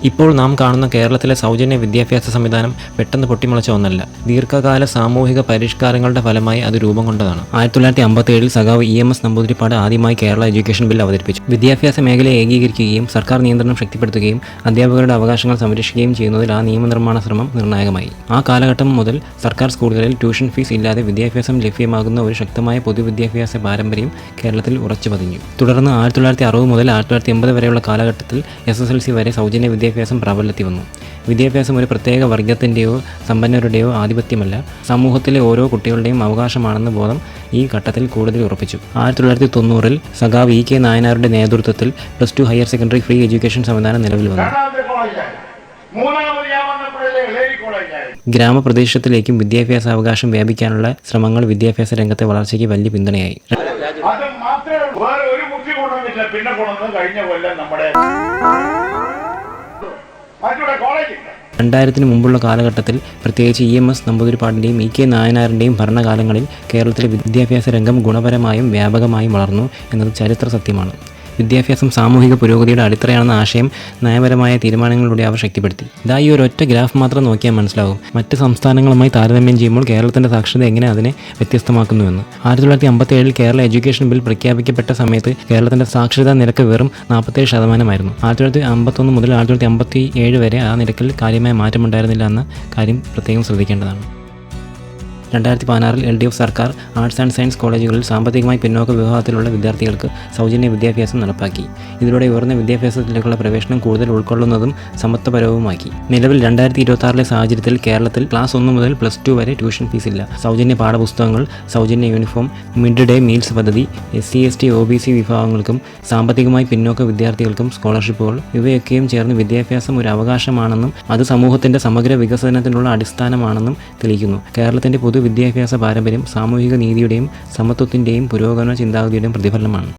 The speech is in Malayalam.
ഇപ്പോൾ നാം കാണുന്ന കേരളത്തിലെ സൗജന്യ വിദ്യാഭ്യാസ സംവിധാനം പെട്ടെന്ന് പൊട്ടിമുളച്ച ഒന്നല്ല. ദീർഘകാല സാമൂഹിക പരിഷ്കാരങ്ങളുടെ ഫലമായി അത് രൂപം കൊണ്ടതാണ്. 1957 സഖാവ് EMS നമ്പൂതിരിപ്പാട് ആദ്യമായി കേരള എഡ്യൂക്കേഷൻ ബിൽ അവതരിപ്പിച്ചു. വിദ്യാഭ്യാസ മേഖലയെ ഏകീകരിക്കുകയും സർക്കാർ നിയന്ത്രണം ശക്തിപ്പെടുത്തുകയും അധ്യാപകരുടെ അവകാശങ്ങൾ സംരക്ഷിക്കുകയും ചെയ്യുന്നതിൽ ആ നിയമനിർമ്മാണ ശ്രമം നിർണായകമായി. ആ കാലഘട്ടം മുതൽ സർക്കാർ സ്കൂളുകളിൽ ട്യൂഷൻ ഫീസ് ഇല്ലാതെ വിദ്യാഭ്യാസം ലഭ്യമാകുന്ന ഒരു ശക്തമായ പൊതുവിദ്യാഭ്യാസ പാരമ്പര്യം കേരളത്തിൽ ഉറച്ചു പതിഞ്ഞു. തുടർന്ന് 1960 മുതൽ 1980 വരെയുള്ള കാലഘട്ടത്തിൽ SSLC വരെ സൗജന്യ വിദ്യാഭ്യാസം പ്രാബല്യത്തിൽ വന്നു. വിദ്യാഭ്യാസം ഒരു പ്രത്യേക വർഗത്തിൻ്റെയോ സമ്പന്നരുടെയോ ആധിപത്യമല്ല, സമൂഹത്തിലെ ഓരോ കുട്ടികളുടെയും അവകാശമാണെന്ന ബോധം ഈ ഘട്ടത്തിൽ കൂടുതൽ ഉറപ്പിച്ചു. 1990 സഖാവ് EK നായനാരുടെ നേതൃത്വത്തിൽ +2 ഹയർ സെക്കൻഡറി ഫ്രീ എഡ്യൂക്കേഷൻ സംവിധാനം നിലവിൽ വന്നു. ഗ്രാമപ്രദേശത്തിലേക്കും വിദ്യാഭ്യാസാവകാശം വ്യാപിക്കാനുള്ള ശ്രമങ്ങൾ വിദ്യാഭ്യാസ രംഗത്തെ വളർച്ചയ്ക്ക് വലിയ പിന്തുണയായി. 2000 മുമ്പുള്ള കാലഘട്ടത്തിൽ പ്രത്യേകിച്ച് EMS നമ്പൂതിരിപ്പാടിൻ്റെയും EK നായനാറിൻ്റെയും ഭരണകാലങ്ങളിൽ കേരളത്തിലെ വിദ്യാഭ്യാസ രംഗം ഗുണപരമായും വ്യാപകമായും വളർന്നു എന്നത് ചരിത്ര സത്യമാണ്. വിദ്യാഭ്യാസം സാമൂഹിക പുരോഗതിയുടെ അടിത്തറയാണെന്ന ആശയം നയപരമായ തീരുമാനങ്ങളിലൂടെ അവർ ശക്തിപ്പെടുത്തി. ഈ ഒരൊറ്റ ഗ്രാഫ് മാത്രം നോക്കിയാൽ മനസ്സിലാവും മറ്റ് സംസ്ഥാനങ്ങളുമായി താരതമ്യം ചെയ്യുമ്പോൾ കേരളത്തിൻ്റെ സാക്ഷരത എങ്ങനെ അതിനെ വ്യത്യസ്തമാക്കുന്നുവെന്ന്. 1957 കേരള എഡ്യൂക്കേഷൻ ബിൽ പ്രഖ്യാപിക്കപ്പെട്ട സമയത്ത് കേരളത്തിൻ്റെ സാക്ഷരതാ നിരക്ക് വെറും 47% 1951 മുതൽ 1957 വരെ ആ നിരക്കിൽ കാര്യമായ മാറ്റമുണ്ടായിരുന്നില്ല എന്ന കാര്യം പ്രത്യേകം ശ്രദ്ധിക്കേണ്ടതാണ്. 2016 LDF സർക്കാർ ആർട്സ് ആൻഡ് സയൻസ് കോളേജുകളിൽ സാമ്പത്തികമായി പിന്നോക്ക വിഭാഗത്തിലുള്ള വിദ്യാർത്ഥികൾക്ക് സൗജന്യ വിദ്യാഭ്യാസം നടപ്പാക്കി. ഇതിലൂടെ ഉയർന്ന വിദ്യാഭ്യാസത്തിലേക്കുള്ള പ്രവേശനം കൂടുതൽ ഉൾക്കൊള്ളുന്നതും സമത്വപരവുമാക്കി. നിലവിൽ 2026 സാഹചര്യത്തിൽ കേരളത്തിൽ ക്ലാസ് 1 മുതൽ +2 വരെ ട്യൂഷൻ ഫീസ് ഇല്ല. സൗജന്യ പാഠപുസ്തകങ്ങൾ, സൗജന്യ യൂണിഫോം, മിഡ് ഡേ മീൽസ് പദ്ധതി, SC ST OBC വിഭാഗങ്ങൾക്കും സാമ്പത്തികമായി പിന്നോക്ക വിദ്യാർത്ഥികൾക്കും സ്കോളർഷിപ്പുകൾ, ഇവയൊക്കെയും ചേർന്ന് വിദ്യാഭ്യാസം ഒരു അവകാശമാണെന്നും അത് സമൂഹത്തിൻ്റെ സമഗ്ര വികസനത്തിനുള്ള അടിസ്ഥാനമാണെന്നും തെളിയിക്കുന്നു. കേരളത്തിൻ്റെ വിദ്യാഭ്യാസ പാരമ്പര്യം സാമൂഹിക നീതിയുടെയും സമത്വത്തിൻ്റെയും പുരോഗമന ചിന്താഗതിയുടെയും പ്രതിഫലനമാണ്.